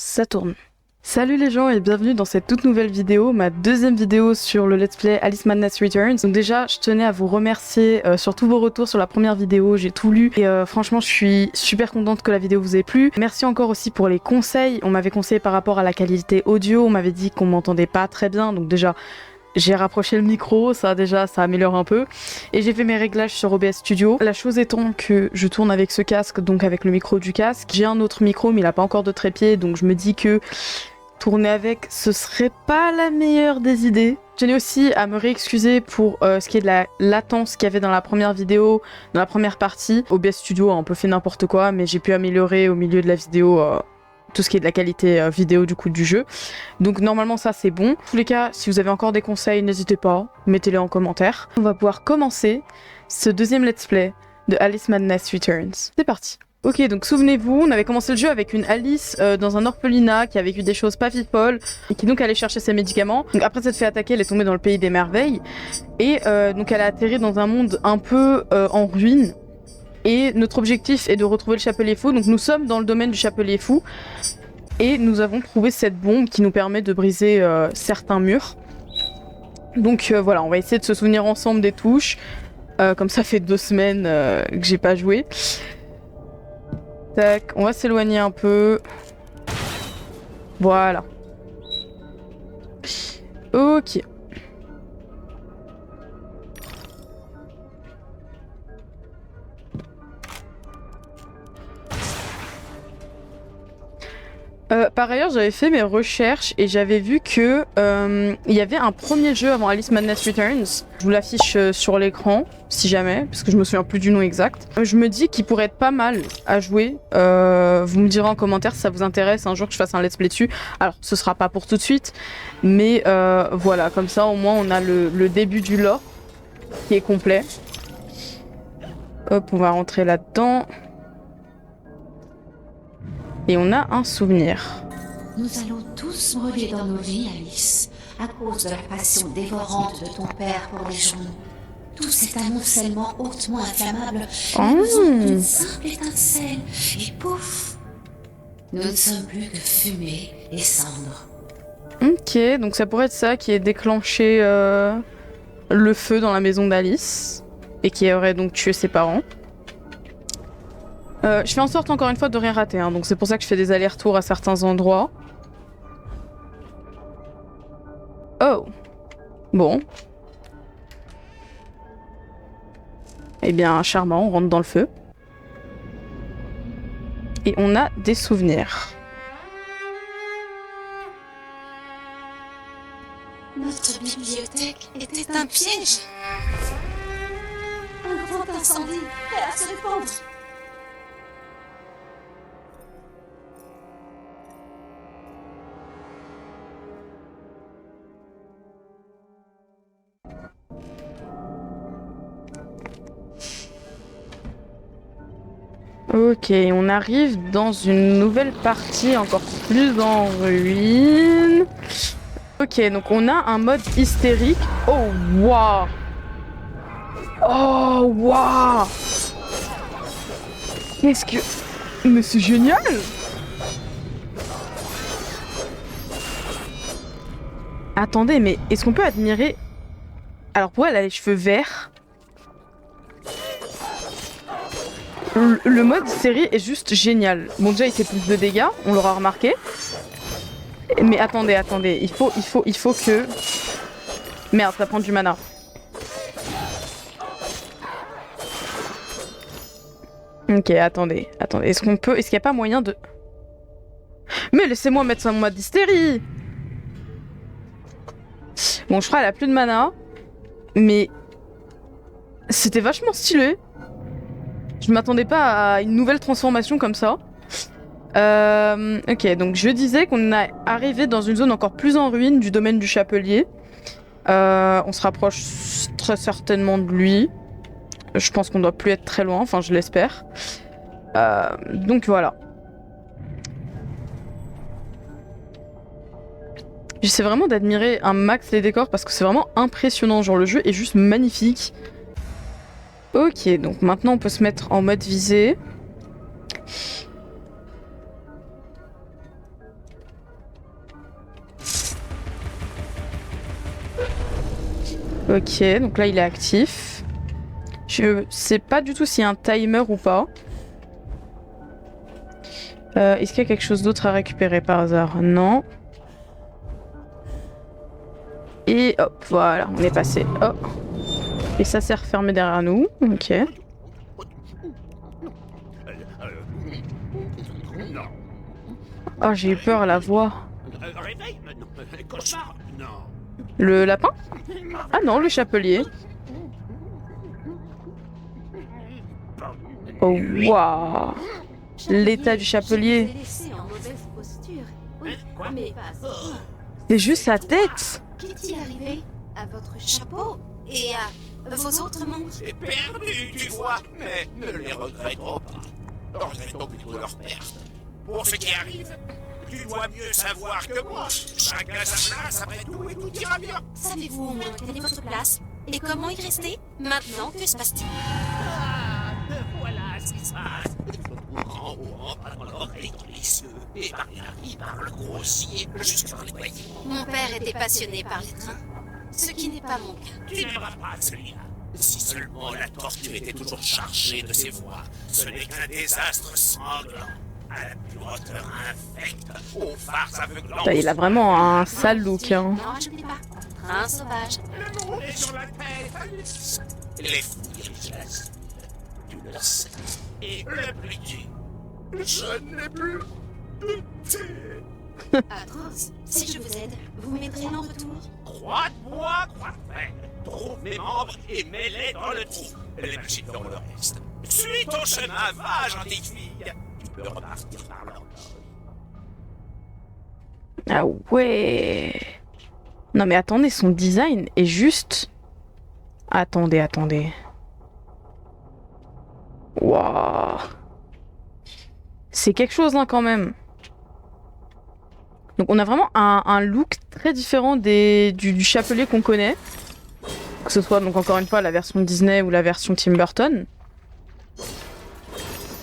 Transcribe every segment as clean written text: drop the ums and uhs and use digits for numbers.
Ça tourne. Salut les gens et bienvenue dans cette toute nouvelle vidéo, ma deuxième vidéo sur le let's play Alice Madness Returns. Donc déjà, je tenais à vous remercier sur tous vos retours sur la première vidéo, j'ai tout lu et franchement je suis super contente que la vidéo vous ait plu. Merci encore aussi pour les conseils, on m'avait conseillé par rapport à la qualité audio, on m'avait dit qu'on m'entendait pas très bien, donc déjà j'ai rapproché le micro, ça améliore un peu. Et j'ai fait mes réglages sur OBS Studio. La chose étant que je tourne avec ce casque, donc avec le micro du casque. J'ai un autre micro mais il a pas encore de trépied, donc je me dis que tourner avec, ce serait pas la meilleure des idées. Je tenais aussi à me réexcuser pour ce qui est de la latence qu'il y avait dans la première vidéo, dans la première partie. OBS Studio a un peu fait n'importe quoi, mais j'ai pu améliorer au milieu de la vidéo tout ce qui est de la qualité vidéo du coup du jeu. Donc normalement ça c'est bon. En tous les cas, si vous avez encore des conseils, n'hésitez pas, mettez-les en commentaire. On va pouvoir commencer ce deuxième let's play de Alice Madness Returns. C'est parti. Ok, donc souvenez-vous, on avait commencé le jeu avec une Alice dans un orphelinat qui a vécu des choses pas folles et qui donc allait chercher ses médicaments. Donc après s'être fait attaquer, elle est tombée dans le pays des merveilles et donc elle a atterri dans un monde un peu en ruine. Et notre objectif est de retrouver le Chapelier Fou. Donc nous sommes dans le domaine du Chapelier Fou et nous avons trouvé cette bombe qui nous permet de briser certains murs. Donc voilà, on va essayer de se souvenir ensemble des touches. Comme ça fait 2 semaines que j'ai pas joué. Tac, on va s'éloigner un peu. Voilà. Ok. Par ailleurs, j'avais fait mes recherches et j'avais vu que il y avait un premier jeu avant Alice Madness Returns. Je vous l'affiche sur l'écran, si jamais, parce que je me souviens plus du nom exact. Je me dis qu'il pourrait être pas mal à jouer. Vous me direz en commentaire si ça vous intéresse un jour que je fasse un let's play dessus. Alors, ce sera pas pour tout de suite, mais voilà, comme ça au moins on a le début du lore qui est complet. Hop, on va rentrer là-dedans. Et on a un souvenir. Nous allons tous brûler dans nos vies, Alice, à cause de la passion dévorante de ton père pour les journaux. Tout cet amoncellement hautement inflammable n'a besoin d'une simple étincelle, et pouf! Nous ne sommes plus que fumée et cendres. Ok, donc ça pourrait être ça qui ait déclenché le feu dans la maison d'Alice, et qui aurait donc tué ses parents. Je fais en sorte encore une fois de rien rater, hein, donc c'est pour ça que je fais des allers-retours à certains endroits. Oh. Bon. Eh bien, charmant, on rentre dans le feu. Et on a des souvenirs. Notre bibliothèque était un piège. Un grand incendie prêt à se répandre. Ok, on arrive dans une nouvelle partie encore plus en ruine. Ok, donc on a un mode hystérique. Oh, waouh! Oh, waouh! Qu'est-ce que... Mais c'est génial! Attendez, mais est-ce qu'on peut admirer... Alors pourquoi elle a les cheveux verts? Le mode série est juste génial. Bon, déjà il fait plus de dégâts, on l'aura remarqué. Mais attendez, il faut que... Merde, ça prend du mana. Ok, attendez. Est-ce qu'il n'y a pas moyen de... Mais laissez-moi mettre ça en mode hystérie. Bon, je crois qu'elle a plus de mana. Mais... C'était vachement stylé. Je m'attendais pas à une nouvelle transformation comme ça. Ok, donc je disais qu'on est arrivé dans une zone encore plus en ruine du domaine du Chapelier. On se rapproche très certainement de lui. Je pense qu'on doit plus être très loin, enfin je l'espère. Donc voilà. J'essaie vraiment d'admirer un max les décors parce que c'est vraiment impressionnant. Genre le jeu est juste magnifique. Ok, donc maintenant on peut se mettre en mode visée. Ok, donc là il est actif. Je sais pas du tout s'il y a un timer ou pas. Est-ce qu'il y a quelque chose d'autre à récupérer par hasard? Non. Et hop, voilà, on est passé. Oh. Et ça s'est refermé derrière nous. Ok. Oh, j'ai eu peur à la voix. Le lapin? Ah non, le chapelier. Oh, waouh. L'état du chapelier. C'est juste sa tête. Qu'est-il arrivé à votre chapeau et à vos autres montres? C'est perdu, tu vois, mais ne les regrettons pas. Regrettons plutôt leur perte. Pour ce qui arrive, tu dois mieux savoir que moi. Chacun sa place après tout et tout ira bien. Savez-vous au moins quelle est votre place? Et comment y rester? Maintenant, que se passe-t-il? Voilà ce qui se passe. En haut, en bas, dans l'oreille, dans les cieux, et par les narines, par le grossier, jusque dans les voyants. Mon père était passionné par les trains, ce qui n'est pas mon cas. Tu n'aimeras pas celui-là. Si seulement la tortue était toujours chargée de ses voix, ce n'est qu'un désastre sanglant. À la puanteur infecte, aux farces aveuglantes. Il a vraiment un sale look, hein. Non, ajoutez pas. Train sauvage. Le monde est sur la tête, Alice. Les fous dirigent l'asile. Tu le sais. Et le plus dur, je n'ai plus de thé. Atroce. Si je vous aide, vous m'aiderez en retour. Croix de bois, croix de fer. Trouve mes membres et mets-les dans le trou. Les machines feront le reste. Suis ton chemin, va, gentille fille. Tu peux repartir par l'horloge. Ah ouais. Non mais attendez, son design est juste... Attendez. Waouh. C'est quelque chose, hein, quand même. Donc on a vraiment un look très différent du chapelier qu'on connaît. Que ce soit donc encore une fois la version Disney ou la version Tim Burton.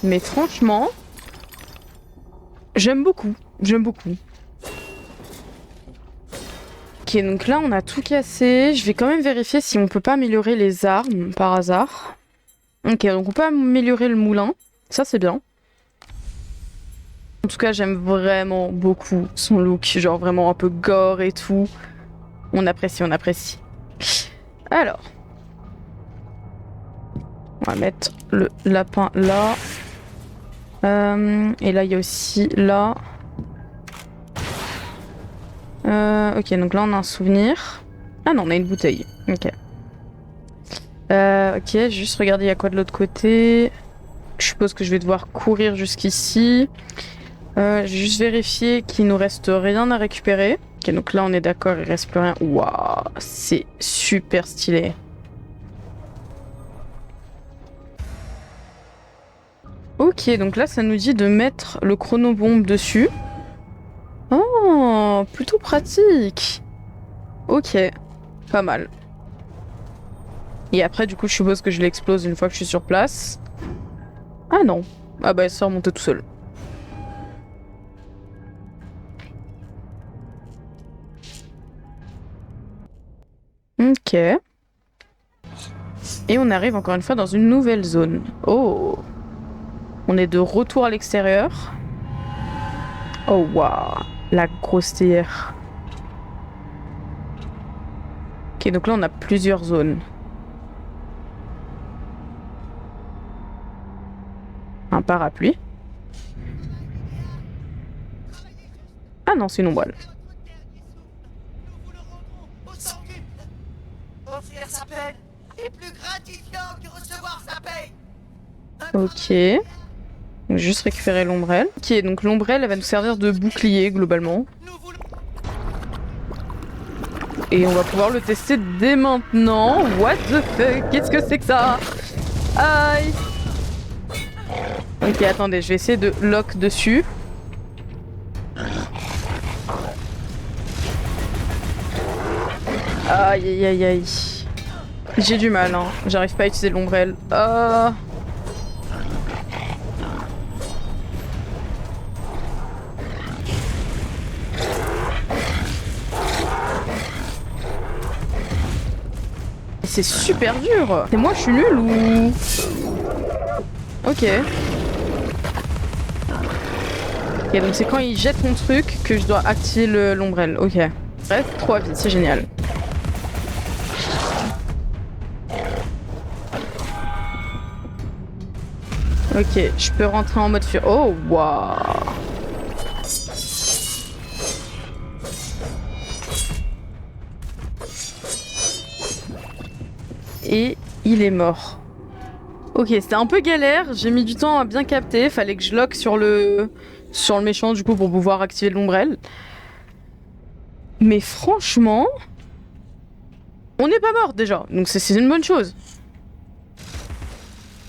Mais franchement, j'aime beaucoup. Ok, donc là on a tout cassé. Je vais quand même vérifier si on peut pas améliorer les armes par hasard. Ok, donc on peut améliorer le moulin. Ça c'est bien. En tout cas, j'aime vraiment beaucoup son look. Genre vraiment un peu gore et tout. On apprécie. Alors. On va mettre le lapin là. Et là, il y a aussi là. Ok, donc là, on a un souvenir. Ah non, on a une bouteille. Ok. Ok, juste regarder, il y a quoi de l'autre côté. Je suppose que je vais devoir courir jusqu'ici. J'ai juste vérifié qu'il nous reste rien à récupérer. Ok, donc là, on est d'accord, il reste plus rien. Waouh, c'est super stylé. Ok, donc là, ça nous dit de mettre le chronobombe dessus. Oh, plutôt pratique. Ok, pas mal. Et après, du coup, je suppose que je l'explose une fois que je suis sur place. Ah non. Ah bah, ça remonte tout seul. Ok. Et on arrive encore une fois dans une nouvelle zone. Oh. On est de retour à l'extérieur. Oh waouh. La grosse théière. Ok, donc là on a plusieurs zones. Un parapluie. Ah non, c'est une ombrelle. Offrir sa peine est plus gratifiant que recevoir sa paye. Ok. Donc, juste récupérer l'ombrelle. Ok, donc l'ombrelle, elle va nous servir de bouclier, globalement. Et on va pouvoir le tester dès maintenant. What the fuck? Qu'est-ce que c'est que ça? Aïe. Ok, attendez, je vais essayer de lock dessus. Aïe, aïe, aïe, aïe. J'ai du mal, hein. J'arrive pas à utiliser l'ombrelle. C'est super dur. Et moi, je suis nulle ou... Ok. Ok, donc c'est quand il jette mon truc que je dois activer l'ombrelle. Ok. Bref, 3 vies, c'est génial. Ok, je peux rentrer en mode furie. Oh, waouh. Et il est mort. Ok, c'était un peu galère. J'ai mis du temps à bien capter. Fallait que je lock sur le méchant du coup pour pouvoir activer l'ombrelle. Mais franchement, on n'est pas mort déjà. Donc c'est une bonne chose.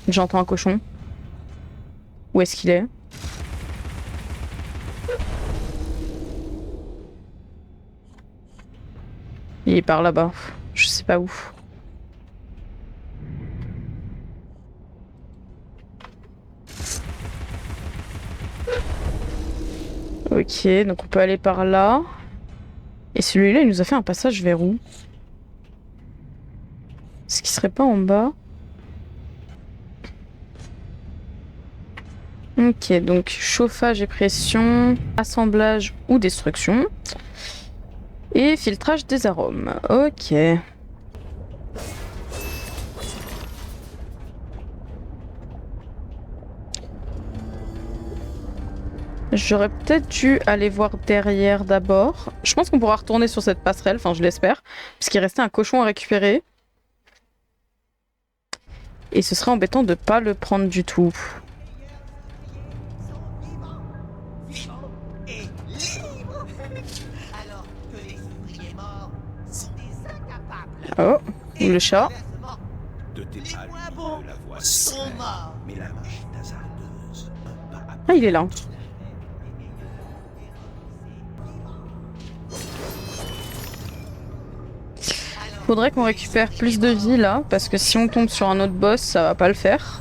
J'entends un cochon. Où est-ce qu'il est? Il est par là-bas. Je sais pas où. Ok, donc on peut aller par là. Et celui-là, il nous a fait un passage vers où? Est-ce qu'il serait pas en bas? Ok, donc chauffage et pression, assemblage ou destruction. Et filtrage des arômes. Ok. J'aurais peut-être dû aller voir derrière d'abord. Je pense qu'on pourra retourner sur cette passerelle, enfin je l'espère. Parce qu'il restait un cochon à récupérer. Et ce serait embêtant de pas le prendre du tout. Oh, le chat. De tes pas, la voix s'éclaire, mais la machine hasardeuse. Ah, il est là. Faudrait qu'on récupère plus de vie là, parce que si on tombe sur un autre boss, ça va pas le faire.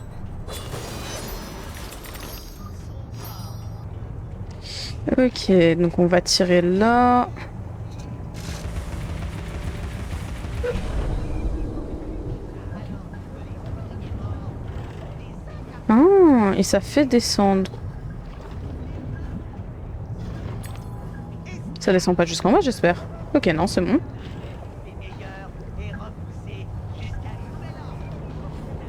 Ok, donc on va tirer là. Ah, et ça fait descendre. Ça descend pas jusqu'en bas, j'espère. Ok, non, c'est bon.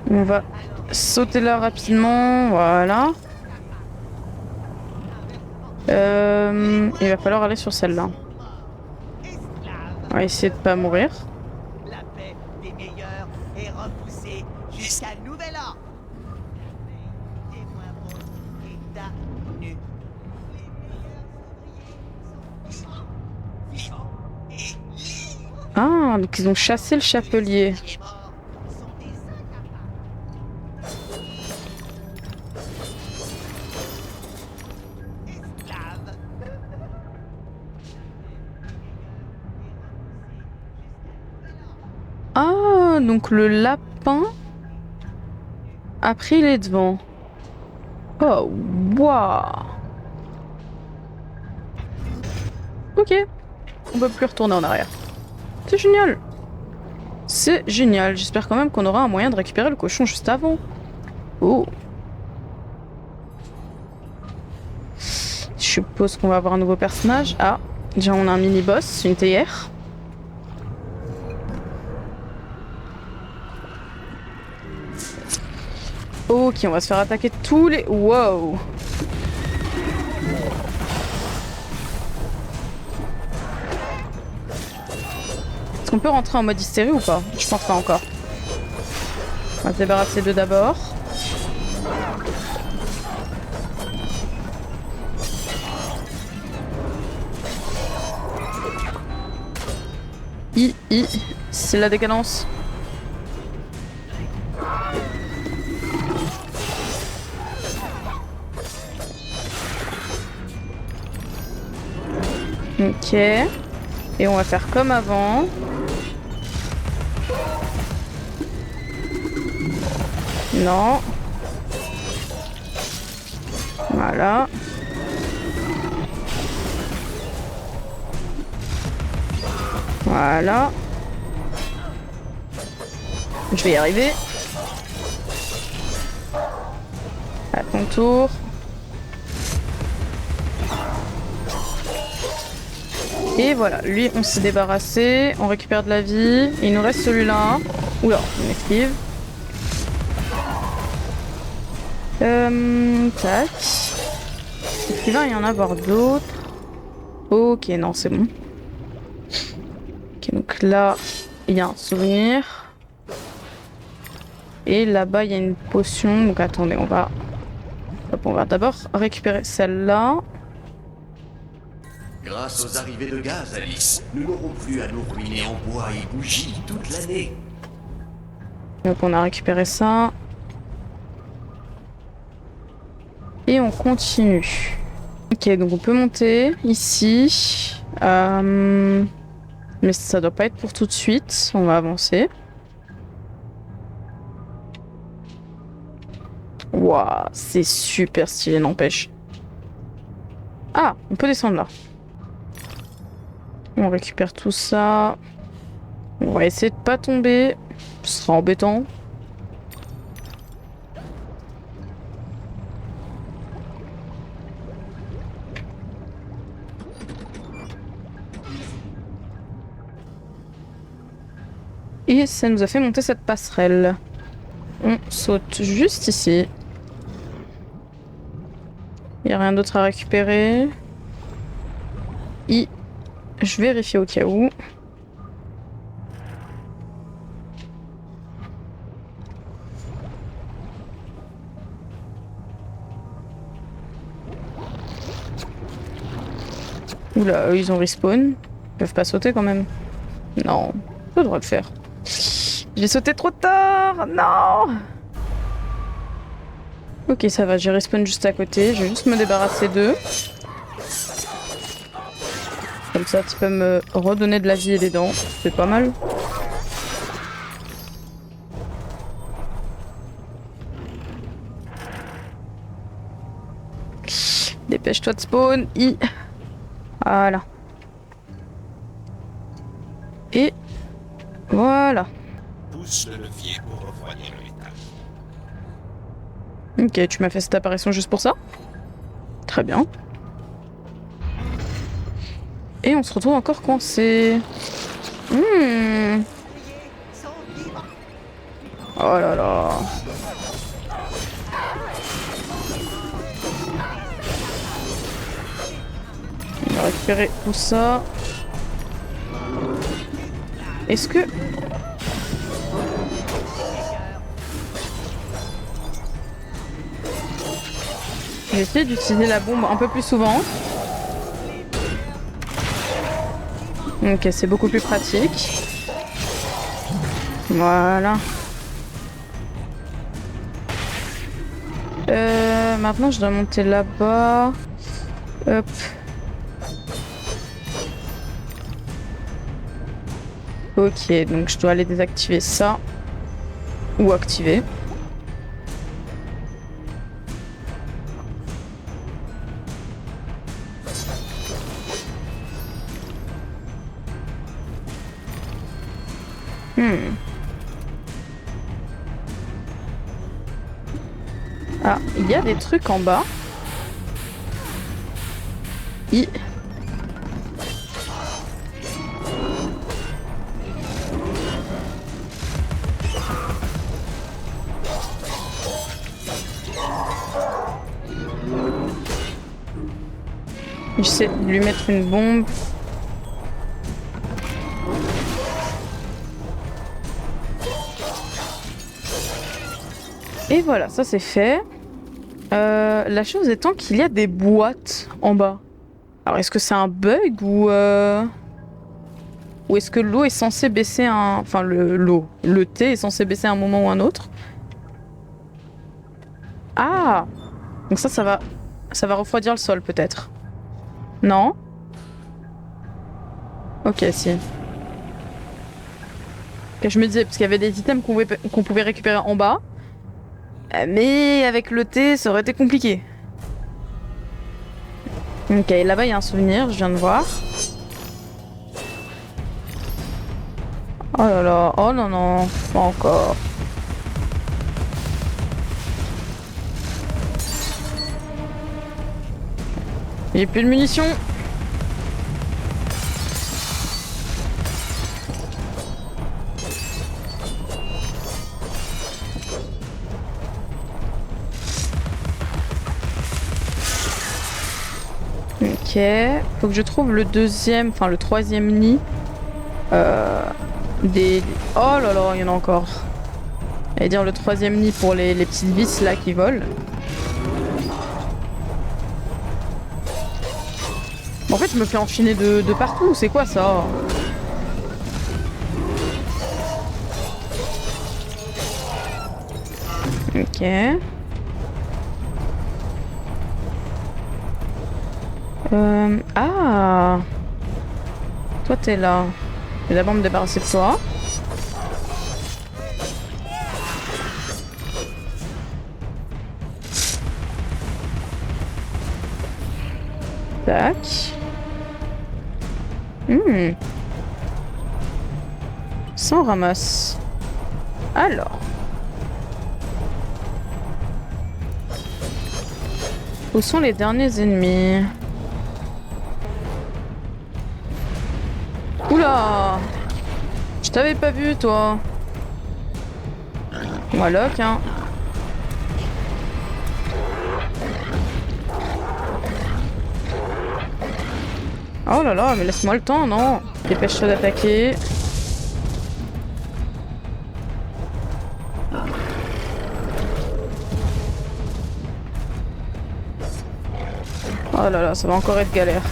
On va sauter là rapidement, voilà. Il va falloir aller sur celle-là. On va essayer de pas mourir. La paix des meilleurs est repoussée jusqu'à nouvel ordre. Les moins bons est à nu. Vivants et libres. Ah, donc ils ont chassé le chapelier. Les morts sont des incapables. Esclaves. Ah, donc le lapin a pris les devants. Oh, waouh. Ok, on peut plus retourner en arrière. C'est génial. C'est génial. J'espère quand même qu'on aura un moyen de récupérer le cochon juste avant. Oh. Je suppose qu'on va avoir un nouveau personnage. Ah, déjà on a un mini-boss, une théière. Ok, on va se faire attaquer tous les... Wow. Est-ce qu'on peut rentrer en mode hystérie ou pas? Je pense pas encore. On va se débarrasser d'eux d'abord. C'est la décadence. Ok. Et on va faire comme avant. Non. Voilà. Voilà. Je vais y arriver. À ton tour. Et voilà, lui on s'est débarrassé, on récupère de la vie. Il nous reste celui-là. Oula, on esquive. Tac. Est-ce qu'il va y en avoir d'autres? Ok, non, c'est bon. Ok, donc là, il y a un souvenir. Et là-bas, il y a une potion. Donc attendez, on va d'abord récupérer celle-là. Grâce aux arrivées de gaz, Alice, nous n'aurons plus à nous ruiner en bois et bougies toute l'année. Donc on a récupéré ça. Et on continue. Ok, donc on peut monter ici. Mais ça doit pas être pour tout de suite. On va avancer. Waouh, c'est super stylé, n'empêche. Ah, on peut descendre là. On récupère tout ça. On va essayer de pas tomber. Ce sera embêtant. Et ça nous a fait monter cette passerelle. On saute juste ici. Il n'y a rien d'autre à récupérer. Je vérifie au cas où. Oula, eux ils ont respawn. Ils peuvent pas sauter quand même. Non, je devrais le faire. J'ai sauté trop tard. Non. Ok, ça va, j'ai respawn juste à côté. Je vais juste me débarrasser d'eux. Comme ça, tu peux me redonner de la vie et des dents. C'est pas mal. Dépêche-toi de spawn. Voilà. Et voilà. Pousse le levier pour refroidir le métal. Ok, tu m'as fait cette apparition juste pour ça? Très bien. Et on se retrouve encore coincé. Oh là là. On va récupérer tout ça. Est-ce que... Je vais essayer d'utiliser la bombe un peu plus souvent. Ok, c'est beaucoup plus pratique. Voilà. Maintenant, je dois monter là-bas. Hop. Ok, donc je dois aller désactiver ça. Ou activer. Ah, il y a des trucs en bas. J'essaie de lui mettre une bombe. Et voilà, ça c'est fait. La chose étant qu'il y a des boîtes en bas. Alors est-ce que c'est un bug ou est-ce que l'eau est censée baisser un... Enfin le thé est censé baisser à un moment ou un autre? Ah! Donc ça va refroidir le sol peut-être. Non? Ok, si. Que je me disais, parce qu'il y avait des items qu'on pouvait récupérer en bas. Mais avec le thé, ça aurait été compliqué. Ok, là-bas, il y a un souvenir, je viens de voir. Oh là là, oh non non, pas encore. J'ai plus de munitions. Ok, faut que je trouve le deuxième, enfin le troisième nid. Oh là là, il y en a encore. J'allais dire le troisième nid pour les petites vis là qui volent. En fait, je me fais enchaîner de partout, c'est quoi ça? Ok. Ah! Toi, t'es là. Je vais d'abord me débarrasser de toi. Tac. Ça, on ramasse. Alors. Où sont les derniers ennemis? Oula! Je t'avais pas vu, toi. Voilà, hein. Oh là là, mais laisse-moi le temps, non? Dépêche-toi d'attaquer. Oh là là, ça va encore être galère.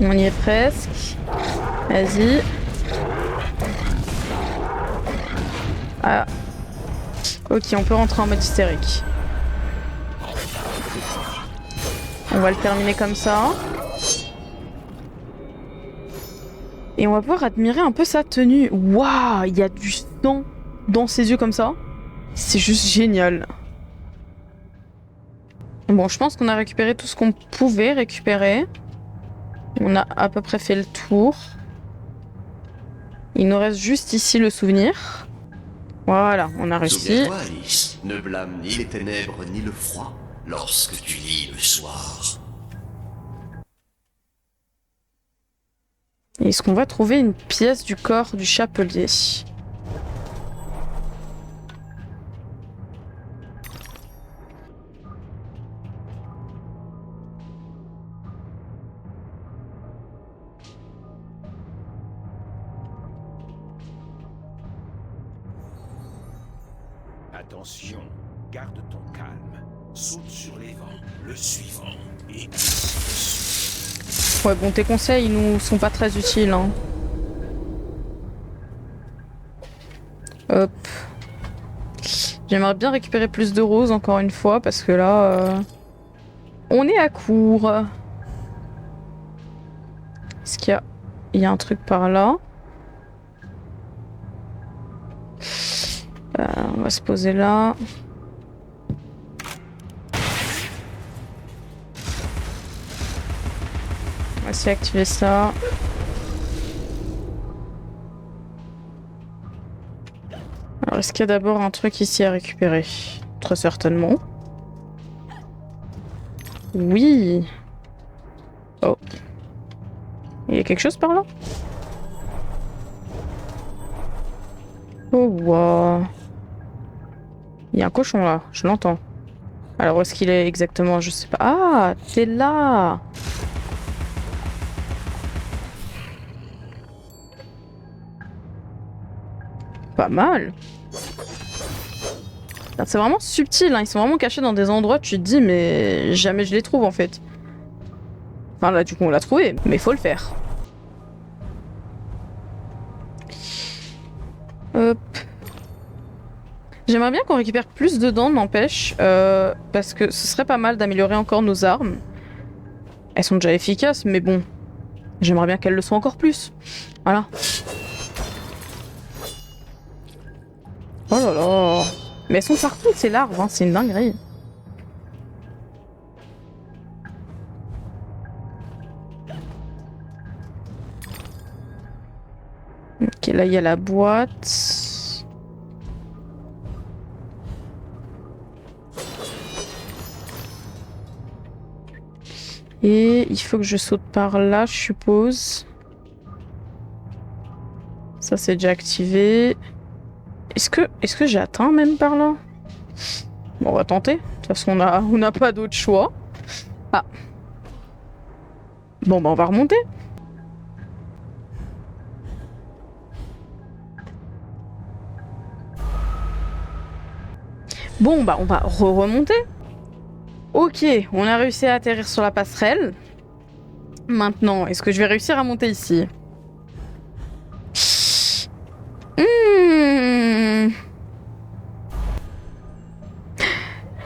On y est presque. Vas-y. Ah. Ok, on peut rentrer en mode hystérique. On va le terminer comme ça. Et on va pouvoir admirer un peu sa tenue. Waouh, il y a du sang dans ses yeux comme ça. C'est juste génial. Bon, je pense qu'on a récupéré tout ce qu'on pouvait récupérer. On a à peu près fait le tour. Il nous reste juste ici le souvenir. Voilà, on a réussi. Souviens-toi, Alice, ne blâme ni les ténèbres ni le froid lorsque tu lis le soir. Est-ce qu'on va trouver une pièce du corps du chapelier? Attention, garde ton calme. Saute sur les vents, le suivant, et... Ouais, bon, tes conseils, ils nous sont pas très utiles, hein. Hop. J'aimerais bien récupérer plus de roses, encore une fois, parce que là... on est à court. Est-ce qu'il y a... Il y a un truc par là. On va se poser là. On va essayer d'activer ça. Alors, est-ce qu'il y a d'abord un truc ici à récupérer? Très certainement. Oui. Oh. Il y a quelque chose par là? Oh, wow. Il y a un cochon là, je l'entends. Alors où est-ce qu'il est exactement? Je sais pas. Ah, t'es là! Pas mal. C'est vraiment subtil, hein. Ils sont vraiment cachés dans des endroits, tu te dis, mais jamais je les trouve en fait. Enfin là, du coup, on l'a trouvé, mais faut le faire. Hop. J'aimerais bien qu'on récupère plus de dents, n'empêche, parce que ce serait pas mal d'améliorer encore nos armes. Elles sont déjà efficaces, mais bon. J'aimerais bien qu'elles le soient encore plus. Voilà. Oh là là. Mais elles sont partout ces larves, hein. C'est une dinguerie. Ok, là il y a la boîte. Et il faut que je saute par là, je suppose. Ça c'est déjà activé. Est-ce que j'ai atteint même par là? Bon, on va tenter. De toute façon, on n'a pas d'autre choix. Ah. Bon, bah on va remonter. Bon, bah on va remonter. Ok, on a réussi à atterrir sur la passerelle. Maintenant, est-ce que je vais réussir à monter ici?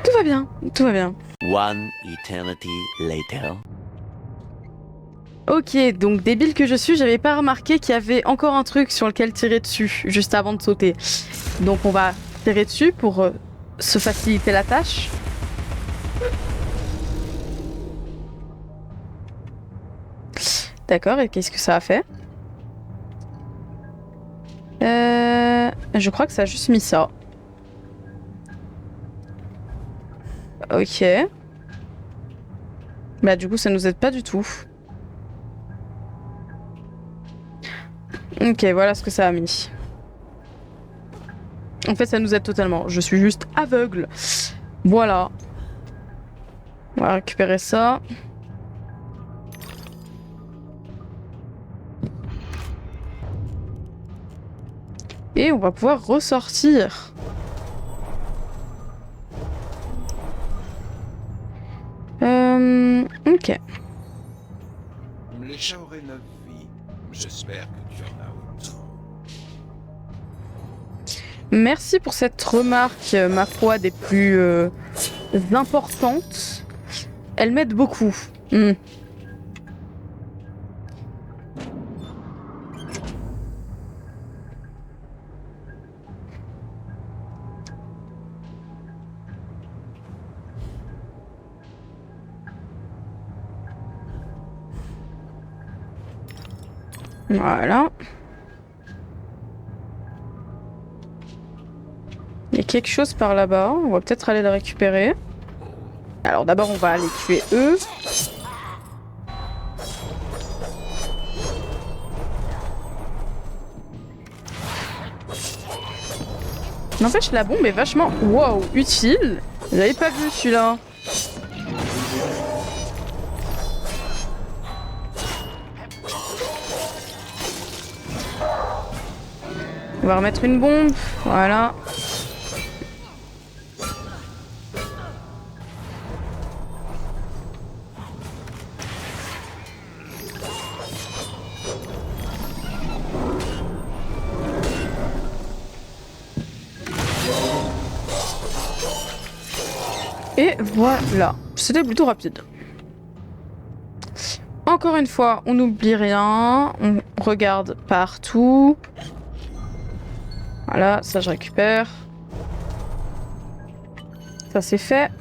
Tout va bien, tout va bien. One eternity later. Ok, donc débile que je suis, j'avais pas remarqué qu'il y avait encore un truc sur lequel tirer dessus, juste avant de sauter. Donc on va tirer dessus pour se faciliter la tâche. D'accord, et qu'est-ce que ça a fait? Je crois que ça a juste mis ça. Ok. Bah du coup ça nous aide pas du tout. Ok, voilà ce que ça a mis. En fait ça nous aide totalement. Je suis juste aveugle. Voilà. On va récupérer ça. Et on va pouvoir ressortir. Ok. Les chats auraient 9 vies. J'espère que tu en as autant. Merci pour cette remarque, ma foi, des plus importantes. Elle m'aide beaucoup. Voilà. Il y a quelque chose par là-bas. On va peut-être aller le récupérer. Alors d'abord, on va aller tuer eux. N'empêche, la bombe est vachement... Wow, utile. J'avais pas vu celui-là. On va remettre une bombe, voilà. Et voilà, c'était plutôt rapide. Encore une fois, on n'oublie rien, on regarde partout. Voilà, ça je récupère. Ça c'est fait.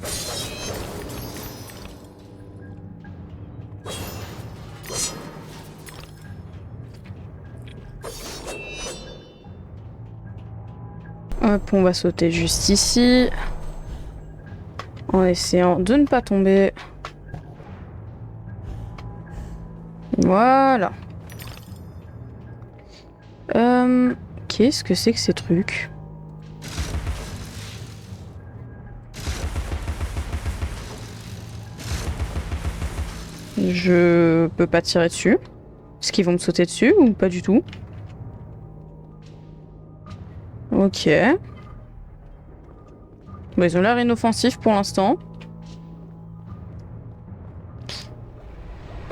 Hop, on va sauter juste ici. En essayant de ne pas tomber. Voilà. Qu'est-ce que c'est que ces trucs? Je peux pas tirer dessus. Est-ce qu'ils vont me sauter dessus ou pas du tout? Ok. Bon, ils ont l'air inoffensifs pour l'instant.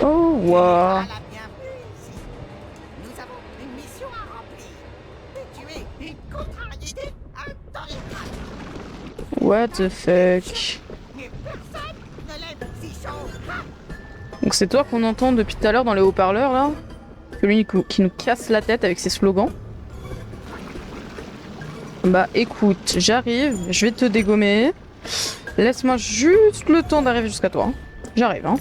Oh, wow. Voilà, bien vu ici. Nous avons une mission à remplir. Tuer une contrariété intolérable. What the fuck? Mais personne ne l'aime si chaud. Donc c'est toi qu'on entend depuis tout à l'heure dans les haut-parleurs là. Celui qui nous casse la tête avec ses slogans. Bah écoute, j'arrive, je vais te dégommer. Laisse-moi juste le temps d'arriver jusqu'à toi. J'arrive, hein.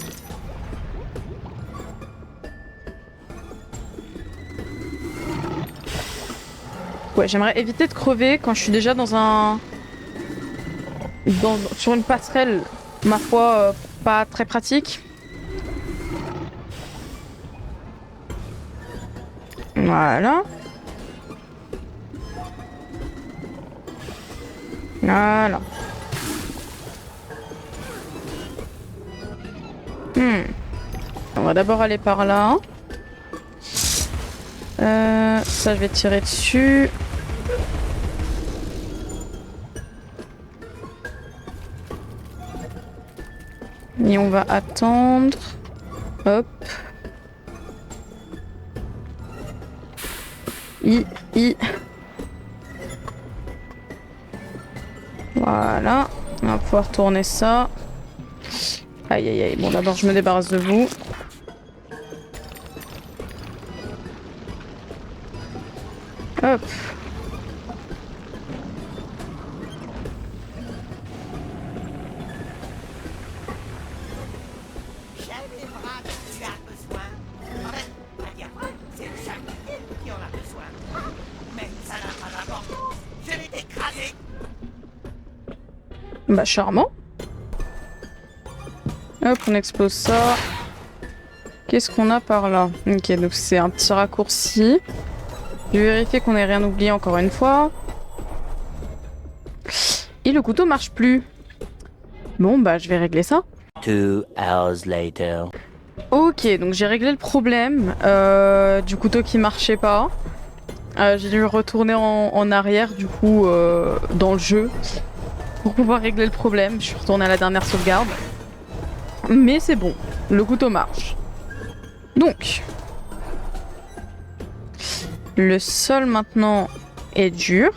Ouais, j'aimerais éviter de crever quand je suis déjà dans un... sur une passerelle, ma foi, pas très pratique. Voilà. Voilà. On va d'abord aller par là. Ça, je vais tirer dessus. Et on va attendre. Hop. Voilà. On va pouvoir tourner ça. Aïe aïe aïe. Bon, d'abord, je me débarrasse de vous. Hop. J'avais bras dont tu as besoin. En fait, à dire vrai, c'est chaque qui en a besoin. Mais ça n'a pas d'importance. Je vais t'écraser. Bah, charmant. Hop, on explose ça. Qu'est-ce qu'on a par là? Ok, donc c'est un petit raccourci. Je vais vérifier qu'on n'ait rien oublié encore une fois. Et le couteau marche plus. Bon, bah, je vais régler ça. 2 hours later. Ok, donc j'ai réglé le problème du couteau qui marchait pas. J'ai dû retourner en arrière, du coup, dans le jeu, pour pouvoir régler le problème. Je suis retournée à la dernière sauvegarde. Mais c'est bon, le couteau marche. Donc, le sol maintenant est dur.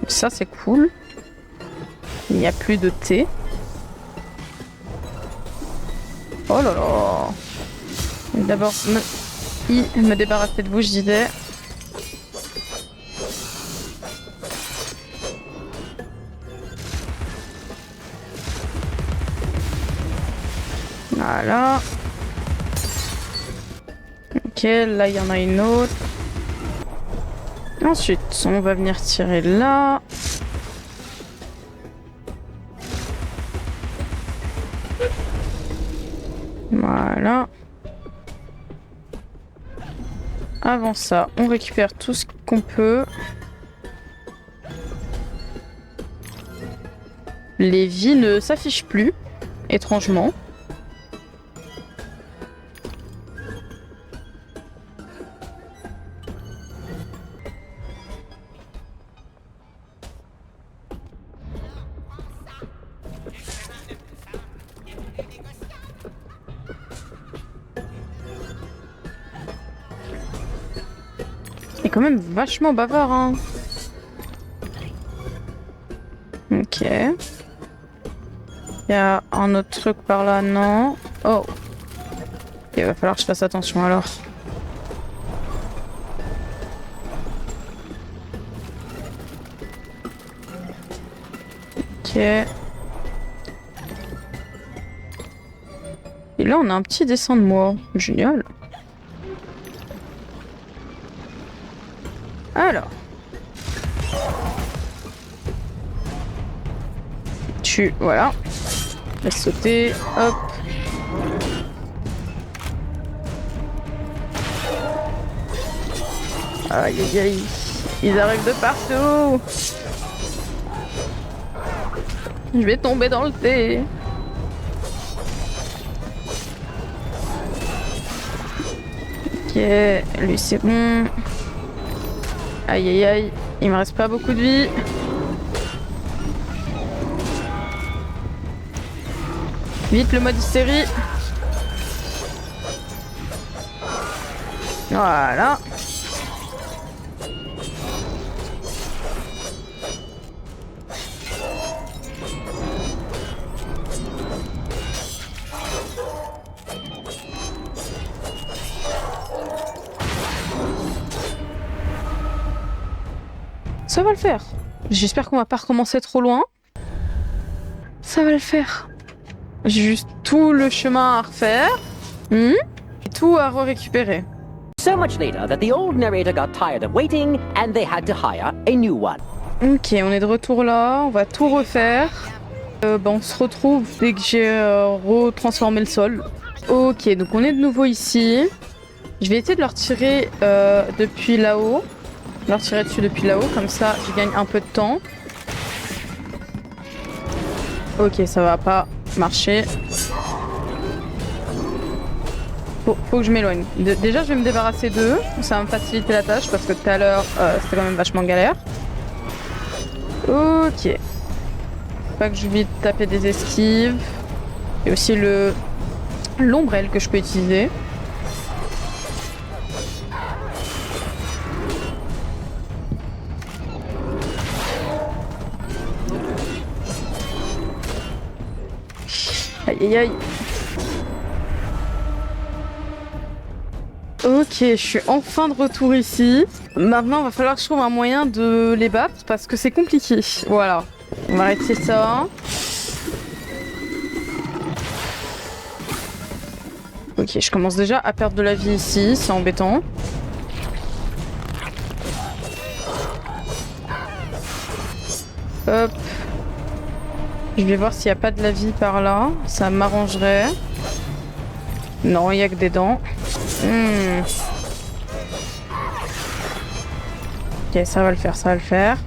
Ça, c'est cool. Il n'y a plus de thé. Oh là là. D'abord, me débarrasser de vous, je disais. Voilà. Ok, là il y en a une autre. Ensuite, on va venir tirer là. Voilà. Avant ça, on récupère tout ce qu'on peut. Les vies ne s'affichent plus, étrangement. Il est quand même vachement bavard, hein. Ok. Il y a un autre truc par là, non? Oh. Il va falloir que je fasse attention alors. Ok. Et là, on a un petit dessin de moi. Génial. Alors. Voilà. Laisse sauter. Hop. Aïe aïe aïe. Ils arrivent de partout. Je vais tomber dans le thé. Ok. Lui c'est bon. Aïe aïe aïe. Il me reste pas beaucoup de vie. Vite le mode hystérie. Voilà. Ça va le faire. J'espère qu'on va pas recommencer trop loin. Ça va le faire. J'ai juste tout le chemin à refaire. Et tout à récupérer. So much later that the old narrator got tired of waiting and they had to hire a new one. Ok, on est de retour là. On va tout refaire. On se retrouve dès que j'ai retransformé le sol. Ok, donc on est de nouveau ici. Je vais essayer de leur tirer depuis là-haut. Leur tirer dessus depuis là-haut, comme ça je gagne un peu de temps. Ok, ça va pas marcher. Faut que je m'éloigne. Déjà je vais me débarrasser d'eux. Ça va me faciliter la tâche parce que tout à l'heure c'était quand même vachement galère. Ok. Pas que j'oublie de taper des esquives. Et aussi l'ombrelle que je peux utiliser. Aïe aïe aïe. Ok, je suis enfin de retour ici. Maintenant, il va falloir que je trouve un moyen de les battre parce que c'est compliqué. Voilà. On va arrêter ça. Ok, je commence déjà à perdre de la vie ici, c'est embêtant. Hop. Je vais voir s'il n'y a pas de la vie par là. Ça m'arrangerait. Non, il n'y a que des dents. Ok, ça va le faire, ça va le faire.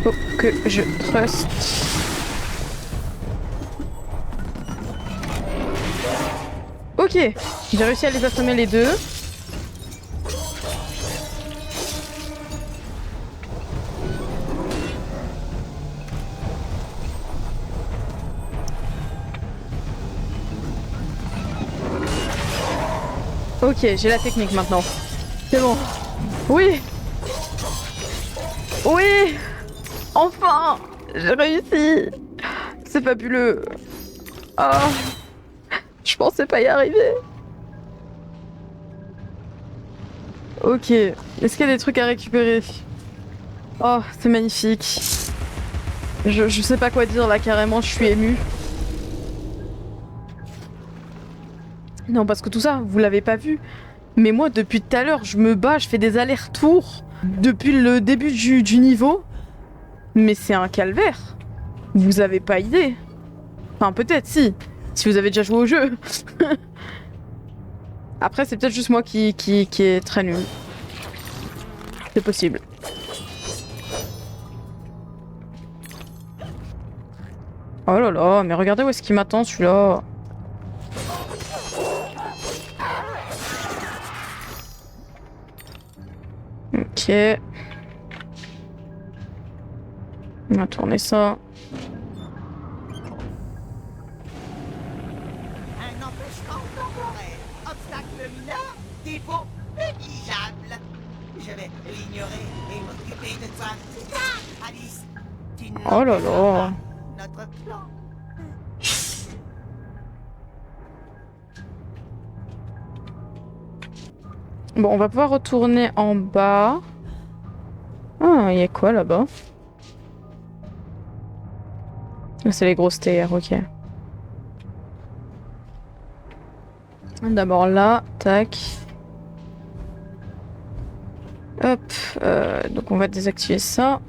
Faut que je trust. Ok, j'ai réussi à les assommer les deux. Ok, j'ai la technique maintenant. C'est bon. Oui. Oui. Enfin, j'ai réussi. C'est fabuleux. Ah. Je pensais pas y arriver. Ok. Est-ce qu'il y a des trucs à récupérer? Oh, c'est magnifique. Je sais pas quoi dire là, carrément, je suis émue. Non, parce que tout ça, vous l'avez pas vu. Mais moi, depuis tout à l'heure, je me bats, je fais des allers-retours depuis le début du niveau. Mais c'est un calvaire. Vous avez pas idée. Enfin, peut-être, si vous avez déjà joué au jeu. Après, c'est peut-être juste moi qui est très nul. C'est possible. Oh là là, mais regardez où est-ce qu'il m'attend, celui-là. Ok. On va tourner ça. Un empêchement temporaire. Obstacle mineur. Défaut négligeable. Je vais l'ignorer et m'occuper de toi. C'est ça, Alice. Tu Oh là là. Notre plan. Bon, on va pouvoir retourner en bas. Ah, il y a quoi là-bas? C'est les grosses terres, ok. D'abord là, tac. Hop, donc on va désactiver ça.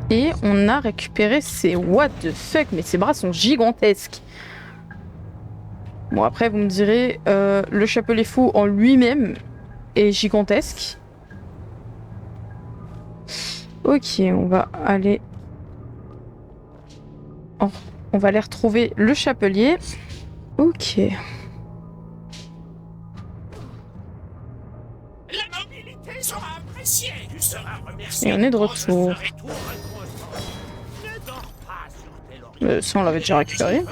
Et on a récupéré ces... What the fuck? Mais ces bras sont gigantesques. Bon, après, vous me direz, le chapelet fou en lui-même est gigantesque. Ok, on va aller... Oh, on va aller retrouver le chapelier. Ok. La nobilité sera appréciée. Tu seras remercié. Et on est de retour. Ça, on l'avait déjà récupéré.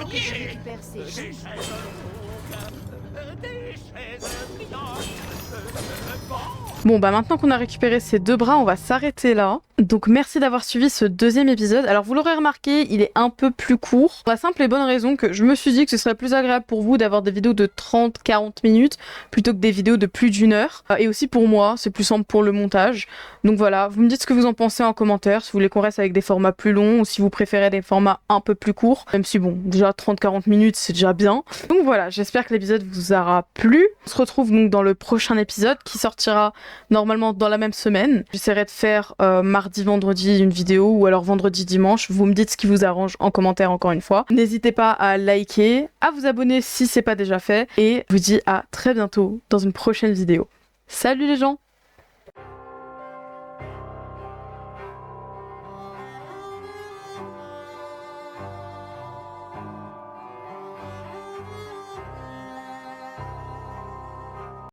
Bon, bah maintenant qu'on a récupéré ces deux bras, on va s'arrêter là. Donc merci d'avoir suivi ce deuxième épisode. Alors vous l'aurez remarqué, il est un peu plus court. Pour la simple et bonne raison que je me suis dit que ce serait plus agréable pour vous d'avoir des vidéos de 30-40 minutes plutôt que des vidéos de plus d'1 heure. Et aussi pour moi, c'est plus simple pour le montage. Donc voilà, vous me dites ce que vous en pensez en commentaire, si vous voulez qu'on reste avec des formats plus longs ou si vous préférez des formats un peu plus courts. Même si bon, déjà 30-40 minutes c'est déjà bien. Donc voilà, j'espère que l'épisode vous aura plu. On se retrouve donc dans le prochain épisode qui sortira normalement dans la même semaine. J'essaierai de faire mardi, vendredi une vidéo ou alors vendredi, dimanche. Vous me dites ce qui vous arrange en commentaire encore une fois. N'hésitez pas à liker, à vous abonner si c'est pas déjà fait et je vous dis à très bientôt dans une prochaine vidéo. Salut les gens!